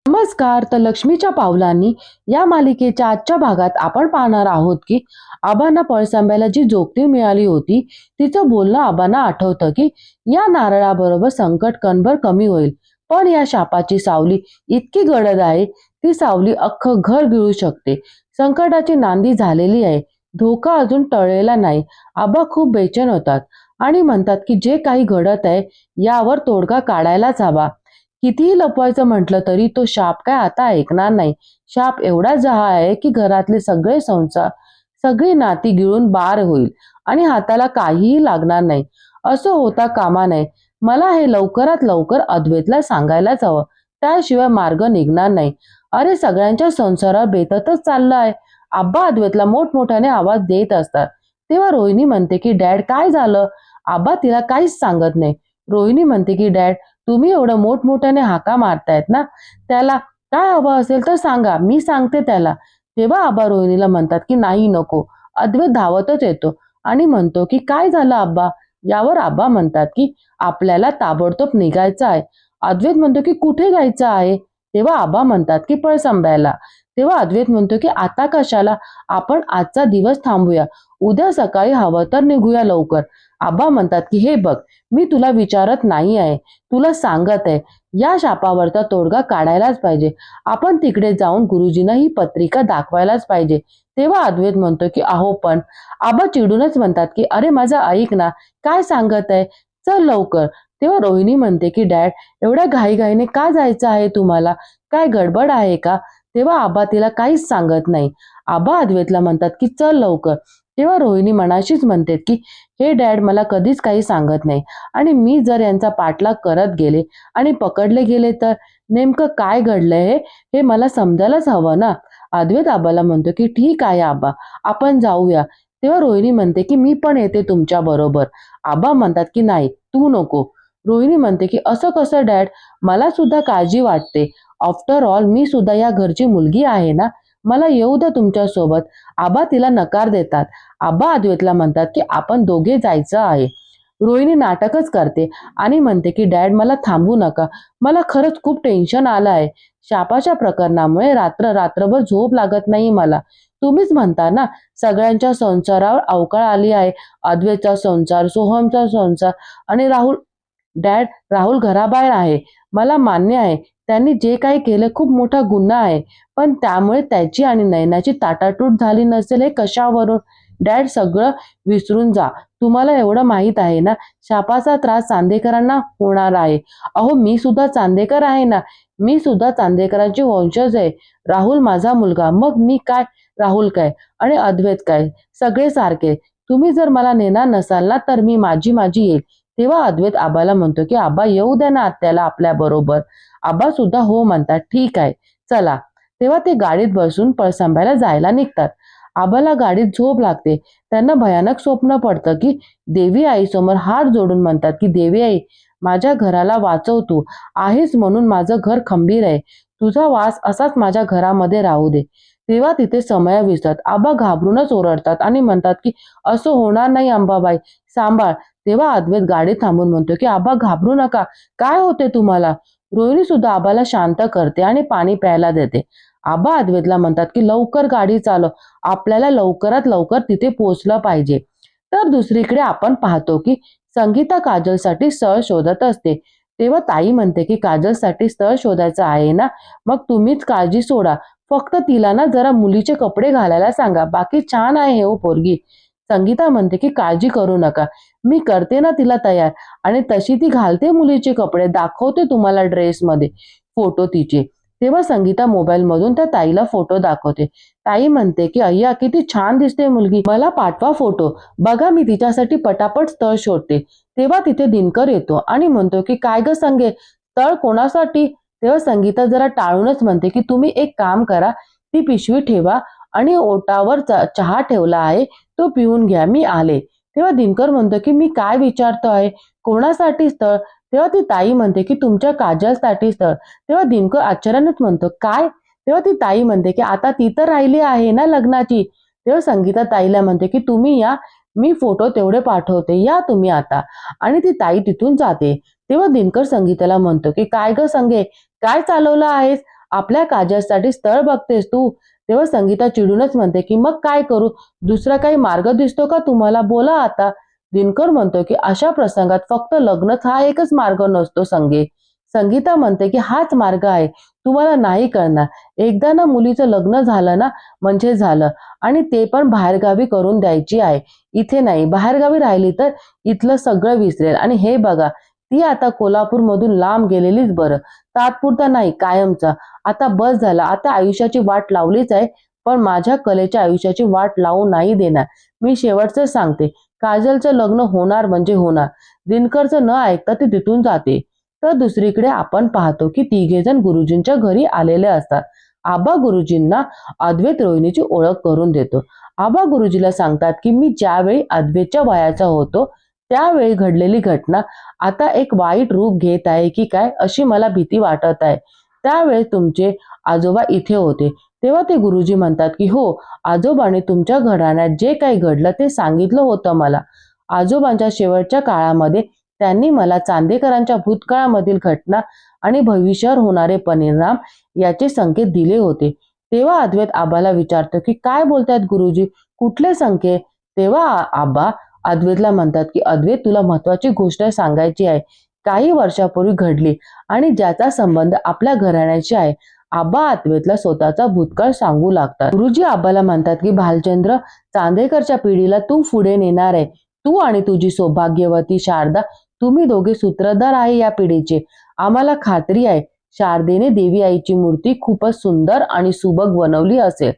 नमस्कार. तर लक्ष्मीच्या पावलांनी या मालिकेच्या आजच्या भागात आपण पाहणार आहोत की आबांना पळसांब्याला जी जोखीम मिळाली होती तिचं बोलणं आबांना आठवतं की या नारळाबरोबर संकट कणभर कमी होईल, पण या शापाची सावली इतकी गडद आहे, ती सावली अख्खं घर गिळू शकते. संकटाची नांदी झालेली आहे, धोका अजून टळलेला नाही. आबा खूप बेचैन होतात आणि म्हणतात की जे काही घडत आहे यावर तोडगा काढायलाच हवा. कितीही लपवायचं म्हटलं तरी तो शाप काय आता ऐकणार नाही. शाप एवढा जहा आहे की घरातले सगळे संसार, सगळी नाती गिळून बार होईल आणि हाताला काहीही लागणार नाही. असं होता कामा नये. मला हे लवकरात लवकर अद्वैतला सांगायलाच हवं, त्याशिवाय मार्ग निघणार नाही. अरे सगळ्यांच्या संसारावर बेततच चाललं आहे. आब्बा अद्वैतला मोठमोठ्याने आवाज देत असतात. तेव्हा रोहिणी म्हणते की डॅड काय झालं. आब्बा तिला काहीच सांगत नाही. रोहिणी म्हणते की डॅड, तुम्ही एवढं मोठमोठ्याने हाका मारतायत ना, त्याला काय हवं असेल तर सांगा, मी सांगते त्याला. तेव्हा आबा रोहिणीला म्हणतात की नाही नको. अद्वैत धावतच येतो आणि म्हणतो की काय झालं आब्बा. यावर आबा म्हणतात की आपल्याला ताबडतोब निघायचं आहे. अद्वैत म्हणतो की कुठे जायचं आहे. तेव्हा आबा म्हणतात की पळसंब्याला. तेव्हा अद्वैत म्हणतो की आता कशाला, आपण आजचा दिवस थांबूया, उद्या सकाळी हवं तर निघूया लवकर. आबा म्हणतात की हे बघ, मी तुला विचारत नाही आहे, तुला सांगत आहे. या शापावरचा तोडगा काढायलाच पाहिजे. आपण तिकडे जाऊन गुरुजींना ही पत्रिका दाखवायलाच पाहिजे. तेव्हा अद्वैत म्हणतो की अहो पण. आबा चिडूनच म्हणतात की अरे माझा ऐक ना, काय सांगत आहे, चल लवकर. तेव्हा रोहिणी म्हणते की डॅड, एवढ्या घाईघाईने का जायचं आहे तुम्हाला, काय गडबड आहे का. तेव्हा आबा तिला काहीच सांगत नाही. आबा अद्वैतला म्हणतात की चल लवकर. तेव्हा रोहिणी मनाशीच म्हणते की हे डॅड मला कधीच काही सांगत नाही, आणि मी जर यांचा पाठलाग करत गेले आणि पकडले गेले तर नेमकं काय घडलंय हे मला समजायलाच हवं ना. अद्वैत आबाला म्हणतो की ठीक आहे आबा, आपण जाऊया. तेव्हा रोहिणी म्हणते की मी पण येते तुमच्या बरोबर. आबा म्हणतात की नाही, तू नको. रोहिणी म्हणते की असं कसं डॅड, मला सुद्धा काळजी वाटते. आफ्टर ऑल मी सुद्धा या घरची मुलगी आहे ना, मला येऊ द्या तुमच्या सोबत. आबा तिला नकार देतात. आबा अद्वैतला म्हणतात की आपण दोघे जायचं आहे. रोहिणी नाटकच करते आणि म्हणते की डॅड मला थांबू नका, मला खरंच खूप टेन्शन आलं आहे. शापाच्या प्रकरणामुळे रात्रभर झोप लागत नाही मला. तुम्हीच म्हणता ना, सगळ्यांच्या संसारावर अवकाळ आली आहे. अद्वैतचा संसार, सोहमचा संसार आणि राहुल घराबाहेर आहे. मला मान्य आहे, त्यांनी जे काही केलं खूप मोठा गुन्हा आहे, पण त्यामुळे त्याची आणि नयनाची ताटातूट झाली नसेल हे कशावरून. डॅड सगळं विसरून जा. तुम्हाला एवढं माहित आहे ना, शापाचा त्रास चांदेकरांना होणार आहे. अहो मी सुद्धा चांदेकर आहे ना, मी सुद्धा चांदेकरांची वंशज आहे. राहुल माझा मुलगा, मग मी काय, राहुल काय आणि अद्वैत काय, सगळे सारखे. तुम्ही जर मला नेणार नसाल ना तर मी माझी माझी येईल. तेव्हा अद्वैत आबाला म्हणतो की आबा येऊ द्या ना आत्याला आपल्या बरोबर. आबा सुद्धा हो म्हणतात, ठीक आहे चला. तेव्हा ते गाडीत बसून पळसांब्याला जायला निघतात. आबाला गाडीत झोप लागते. त्यांना भयानक स्वप्न पडतं की देवी आई समोर हात जोडून म्हणतात की देवी आई, माझ्या घराला वाचव, तू आहेस म्हणून माझं घर खंबीर आहे. तुझा वास असाच माझ्या घरामध्ये राहू दे. तेव्हा तिथे समय विसरत आबा घाबरूनच ओरडतात आणि म्हणतात की असं होणार नाही अंबाबाई, सांभाळ. तेव्हा अद्वैत गाडी थांबून म्हणतो की आबा घाबरू नका, काय होते तुम्हाला. रोहिणी सुद्धा आबाला शांत करते आणि पाणी प्यायला देते. आबा अद्वैतला म्हणतात की लवकर गाडी चालव, आपल्याला लवकरात लवकर तिथे पोहोचलं पाहिजे. तर दुसरीकडे आपण पाहतो की संगीता काजलसाठी स्थळ शोधत असते. तेव्हा ताई म्हणते की काजलसाठी स्थळ शोधायचं आहे ना, मग तुम्हीच काळजी सोडा, फक्त तिला ना जरा मुलीचे कपडे घालायला सांगा, बाकी छान आहे हो पोरगी. संगीता म्हणते की काळजी करू नका, मी करते ना तिला तयार, आणि तशी ती घालते मुलीचे कपडे, दाखवते तुम्हाला ड्रेसमध्ये फोटो तिचे. तेव्हा संगीता मोबाईल मधून त्या ताईला फोटो दाखवते. ताई म्हणते की अय्या किती छान दिसते मुलगी, मला पाठवा फोटो, बघा मी तिच्यासाठी पटापट स्थळ शोधते. तेव्हा तिथे दिनकर येतो आणि म्हणतो की काय ग संगे, स्थळ कोणासाठी. तेव्हा संगीता जरा टाळूनच म्हणते की तुम्ही एक काम करा, ती पिशवी ठेवा आणि ओटावर चहा ठेवला आहे, तो पिऊन घ्या, मी आले. तेव्हा दिनकर म्हणतो की मी काय विचारतो आहे, कोणासाठी स्थळ. तेव्हा ती ताई म्हणते की तुमच्या काजलसाठी स्थळ. तेव्हा दिनकर आश्चर्यानेच म्हणतो काय. तेव्हा ती ताई म्हणते की आता ती तर राहिली आहे ना लग्नाची. तेव्हा संगीता ताईला म्हणते की तुम्ही या, मी फोटो तेवढे पाठवते, या तुम्ही आता. आणि ती ताई तिथून जाते. तेव्हा दिनकर संगीताला म्हणतो की काय ग संगे, काय चालवलं आहेस, आपल्या काजलसाठी स्थळ बघतेस तू? तेव्हा संगीता चिडूनच म्हणते की मग काय करू, दुसरा काही मार्ग दिसतो का तुम्हाला, बोला आता. दिनकर म्हणतो की अशा प्रसंगात फक्त लग्नच हा एकच मार्ग नसतो संगे. संगीता म्हणते की हाच मार्ग आहे, तुम्हाला नाही कळणार. एकदा ना मुलीचं लग्न झालं ना म्हणजे झालं, आणि ते पण बाहेरगावी करून द्यायची आहे, इथे नाही. बाहेरगावी राहिली तर इथलं सगळं विसरेल. आणि हे बघा, ती आता कोल्हापूरमधून लांब गेलेलीच बरं, तात्पुरता नाही कायमचा. आता बस झाला, आता आयुष्याची वाट लावलीच आहे, पण माझ्या कलेच्या आयुष्याची वाट लावू नाही देणार. मी शेवटचं सांगते, काजलचं लग्न होणार म्हणजे होणार. दिनकरचं न ऐकता ती तिथून जाते. तर दुसरीकडे आपण पाहतो की तिघेजण गुरुजींच्या घरी आलेले असतात. आबा गुरुजींना अद्वैत रोहिणीची ओळख करून देतो. आबा गुरुजीला सांगतात की मी ज्यावेळी अद्वैतच्या वयाचा होतो त्यावेळी घडलेली घटना आता एक वाईट रूप घेत आहे की काय, अशी मला भीती वाटत आहे. त्यावेळी तुमचे आजोबा इथे होते. तेव्हा ते गुरुजी म्हणतात की हो, आजोबांनी तुमच्या घराण्यात जे काही घडलं ते सांगितलं होतं मला. आजोबांच्या शेवटच्या काळामध्ये त्यांनी मला चांदेकरांच्या भूतकाळामधील घटना आणि भविष्यावर होणारे परिणाम याचे संकेत दिले होते. तेव्हा अद्वैत आबाला विचारतो की काय बोलतायत गुरुजी, कुठले संकेत? तेव्हा आबा अद्वैतला म्हणतात की अद्वैत, तुला महत्वाची गोष्ट सांगायची आहे, काही वर्षापूर्वी घडली आणि ज्याचा संबंध आपल्या घराण्याशी आहे. आबा अद्वैतला स्वतःचा भूतकाळ सांगू लागतात. गुरुजी आबाला म्हणतात की भालचंद्र, चांदेकरच्या पिढीला तू पुढे नेणार आहे. तू आणि तुझी सौभाग्यवती शारदा, तुम्ही दोघे सूत्रधार आहे या पिढीचे. आम्हाला खात्री आहे शारदेने देवी आईची मूर्ती खूपच सुंदर आणि सुबक बनवली असेल.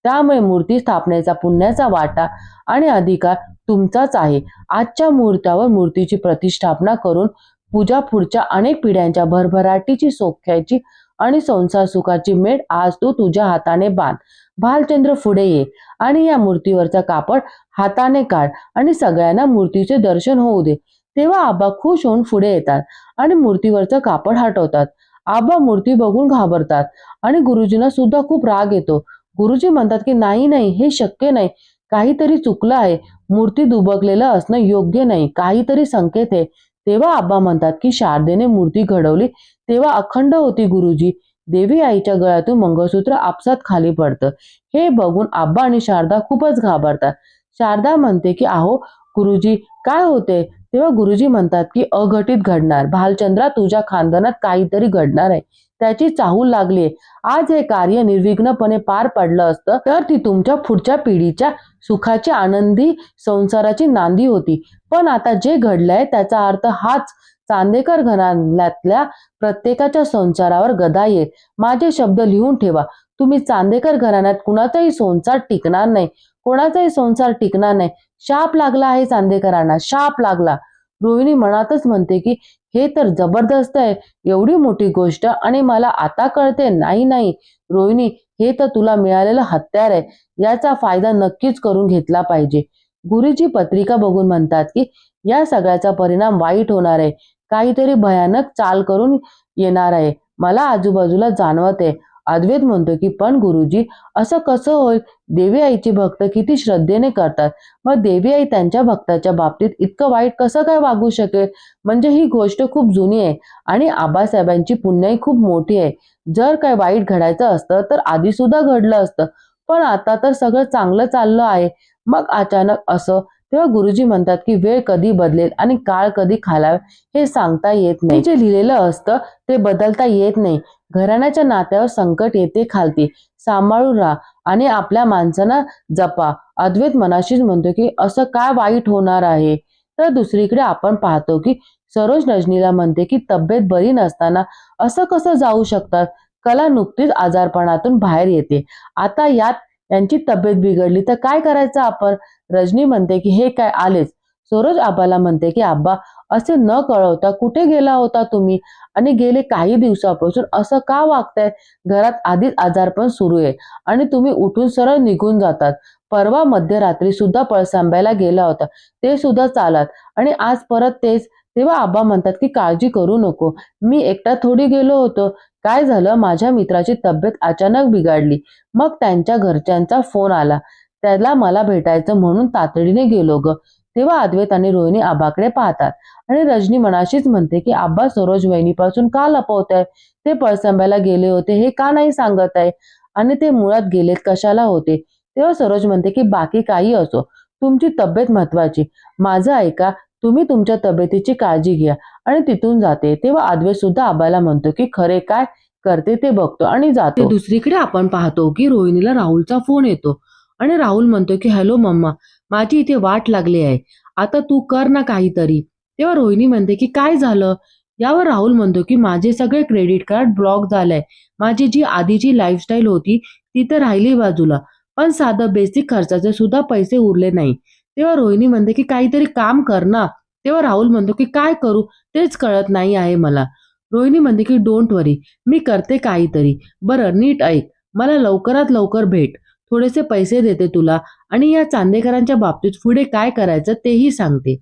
त्यामुळे मूर्ती स्थापनेचा पुण्याचा वाटा आणि अधिकार तुमचाच आहे. आजच्या मुहूर्तावर मूर्तीची प्रतिष्ठापना करून पूजा पुढच्या अनेक पिढ्यांच्या भरभराटीची, सौख्याची आणि संसार सुखाची मेढ आज तू तुझ्या हाताने बांध. भालचंद्र, पुढे ये आणि या मूर्तीवरचा कापड हाताने काढ आणि सगळ्यांना मूर्तीचे दर्शन होऊ दे. तेव्हा आबा खुश होऊन पुढे येतात आणि मूर्तीवरचं कापड हटवतात. आबा मूर्ती बघून घाबरतात आणि गुरुजींना सुद्धा खूप राग येतो. गुरुजी म्हणतात की नाही नाही, हे शक्य नाही, काहीतरी चुकलं आहे, मूर्ती दुबकलेलं असणं योग्य नाही, काहीतरी संकेत आहे. तेव्हा आबा म्हणतात की शारदेने मूर्ती घडवली तेव्हा अखंड होती गुरुजी. देवी आईच्या गळ्यातून मंगळसूत्र आपसात खाली पडतं. हे बघून आबा आणि शारदा खूपच घाबरतात. शारदा म्हणते की अहो गुरुजी, काय होते? तेव्हा गुरुजी म्हणतात की अघटित घडणार, भालचंद्रा, तुझ्या खानदानात काहीतरी घडणार आहे, त्याची चाहूल लागलीये. आज हे कार्य निर्विघ्नपणे पार पडलं असतं तर ती तुमच्या पुढच्या पिढीच्या सुखाची, आनंदी संसाराची नांदी होती. पण आता जे घडलंय त्याचा अर्थ हाच, चांदेकर घराण्यातल्या प्रत्येकाच्या संसारावर गदा येईल. माझे शब्द लिहून ठेवा. तुम्ही चांदेकर घराण्यात कुणाचाही संसार टिकणार नाही, कोणाचाही संसार टिकणार नाही. शाप लागला आहे चांदेकरांना, शाप लागला. रोहिणी मनातच म्हणते की हे तर जबरदस्त आहे, एवढी मोठी गोष्ट आणि मला आता कळते. नाही नाही रोहिणी, हे तर तुला मिळालेलं हत्यार आहे, याचा फायदा नक्कीच करून घेतला पाहिजे. गुरुजी पत्रिका बघून म्हणतात की या सगळ्याचा परिणाम वाईट होणार आहे, काहीतरी भयानक चाल करून येणार आहे, मला आजूबाजूला जाणवते. अद्वैत म्हणतो की पण गुरुजी, असं कसं होईल? देवी आईची भक्त किती श्रद्धेने करतात, मग देवी आई त्यांच्या भक्ताच्या बाबतीत इतकं वाईट कसं काय वागू शकेल? म्हणजे ही गोष्ट खूप जुनी आहे आणि आबासाहेबांची पुण्याई खूप मोठी आहे. जर काय वाईट घडायचं असतं तर आधी सुद्धा घडलं असतं, पण आता तर सगळं चांगलं चाललं आहे, मग अचानक असं. तेव्हा गुरुजी म्हणतात की वेळ कधी बदलेल आणि काळ कधी खालावेल हे सांगता येत नाही. जे लिहिलेलं असतं ते बदलता येत नाही. घराण्याच्या नात्यावर संकट येते खालती, सांभाळून राहा आणि आपल्या माणसांना जपा. अद्वैत मनाशीच म्हणतो की असं काय वाईट होणार आहे? तर दुसरीकडे आपण पाहतो की सरोज रजनीला म्हणते की तब्येत बरी नसताना असं कसं जाऊ शकतात? कला नुकतीच आजारपणातून बाहेर येते, आता यात यांची तब्येत बिघडली तर काय करायचं आपण? रजनी म्हणते की हे काय आलेच. सरोज आबाला म्हणते की आबा, असे न कळवता कुठे गेला होता तुम्ही आणि गेले काही दिवसापासून असं का वागताय? घरात आधीच आजारपण सुरू आहे आणि तुम्ही उठून सरळ निघून जातात. परवा मध्यरात्री सुद्धा पळसांब्याला गेला होता, ते सुद्धा चालत, आणि आज परत तेच. तेव्हा आबा म्हणतात की काळजी करू नको, मी एकटा थोडी गेलो होतो. काय झालं, माझ्या मित्राची तब्येत अचानक बिघडली, मग त्यांच्या घरच्यांचा फोन आला, त्याला मला भेटायचं म्हणून तातडीने गेलो ग. तेव्हा अद्वैत आणि रोहिणी आबाकडे पाहतात आणि रजनी मनाशीच म्हणते की आबा सरोज वहिनीपासून का लपवताय? ते पळसंब्याला गेले होते हे का नाही सांगत आहे? आणि ते मुळात गेलेत कशाला होते? तेव्हा सरोज म्हणते की बाकी काही असो, तुमची तब्येत महत्वाची. माझं ऐका, तुम्ही तुमच्या तब्येतीची काळजी घ्या. आणि तिथून जाते. तेव्हा अद्वैत सुद्धा आबाला म्हणतो की खरे काय करते ते बघतो आणि जातो. दुसरीकडे आपण पाहतो की रोहिणीला राहुलचा फोन येतो आणि राहुल म्हणतो की हॅलो मम्मा, माझी इथे वाट लागली आहे, आता तू कर ना काहीतरी. तेव्हा रोहिणी म्हणते की काय झालं? यावर राहुल म्हणतो की माझे सगळे क्रेडिट कार्ड ब्लॉक झालंय. माझी जी आधीची लाईफस्टाईल होती ती तर राहिली बाजूला, पण साधं बेसिक खर्चाचे सुद्धा पैसे उरले नाही. तेव्हा रोहिणी म्हणते की काहीतरी काम कर ना. तेव्हा राहुल म्हणतो की काय करू तेच कळत नाही आहे मला. रोहिणी म्हणते की डोंट वरी, मी करते काहीतरी. बरं नीट ऐक, मला लवकरात लवकर भेट, थोडेसे पैसे देते तुला आणि या चांदेकरांच्या बाबतीत पुढे काय करायचं तेही सांगते.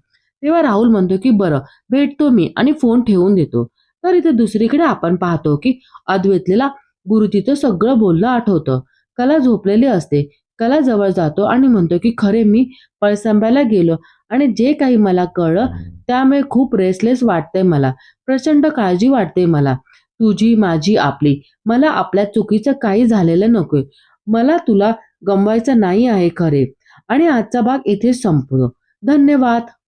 तेव्हा राहुल म्हणतो की बरं भेटतो मी आणि फोन ठेवून देतो. तर इथे दुसरीकडे आपण पाहतो की अद्वैतला गुरुजीचं सगळं बोलणं आठवतं. कला झोपलेली असते. कला जवळ जातो आणि म्हणतो की खरे मी पळसंब्याला गेलो आणि जे काही मला कळलं त्यामुळे खूप रेसलेस वाटतंय मला. प्रचंड काळजी वाटते मला. तुझी, माझी, आपली. मला आपल्या चुकीचं काही झालेलं नकोय. मला तुला गमवायचं नाही आहे खरे. आणि आजचा भाग इथेच संपतो. धन्यवाद.